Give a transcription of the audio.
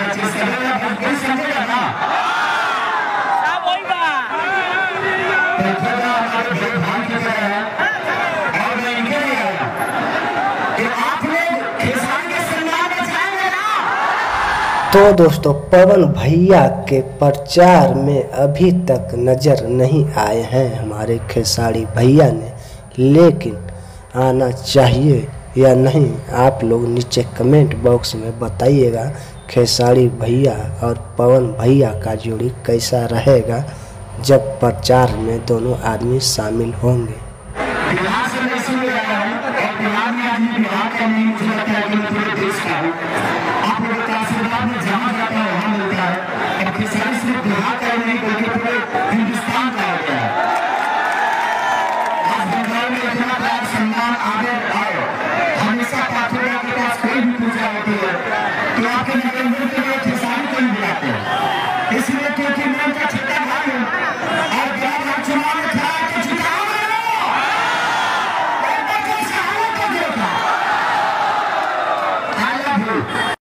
समझेगा ना सब वही बा हमारे भाई की तरह है और मैं इनके लिए आया कि आप लोग खेसारी के सम्मान में जाएंगे ना। तो दोस्तों पवन भैया के प्रचार में अभी तक नज़र नहीं आए हैं हमारे खेसारी भैया ने, लेकिन आना चाहिए या नहीं आप लोग नीचे कमेंट बॉक्स में बताइएगा। खेसारी भैया और पवन भैया का जोड़ी कैसा रहेगा जब प्रचार में दोनों आदमी शामिल होंगे। बिहार से मैं इसीलिए आया हूँ और बिहार में आज बिहार का नहीं, मुझे लगता है कि मैं पूरे देश का हूँ। आप लोगों का आशीर्वाद में जहाँ जाता है वहाँ मिलता है और खेसारी सिर्फ बिहार का नहीं बल्कि पूरे हिंदुस्तान का हो गया है। आज बंगाल में इतना बड़ा सम्मान आगे आए, हमेशा पाठ्यक्रम के पास कोई भी पूजा होती है तो आपके मनोरंजन के लिए खेसारी को ही बुलाते हैं, इसलिए क्योंकि मैं उनका छोटा भाई हूँ और बिहार चुनाव में खड़ा है तो जिताओ I love you.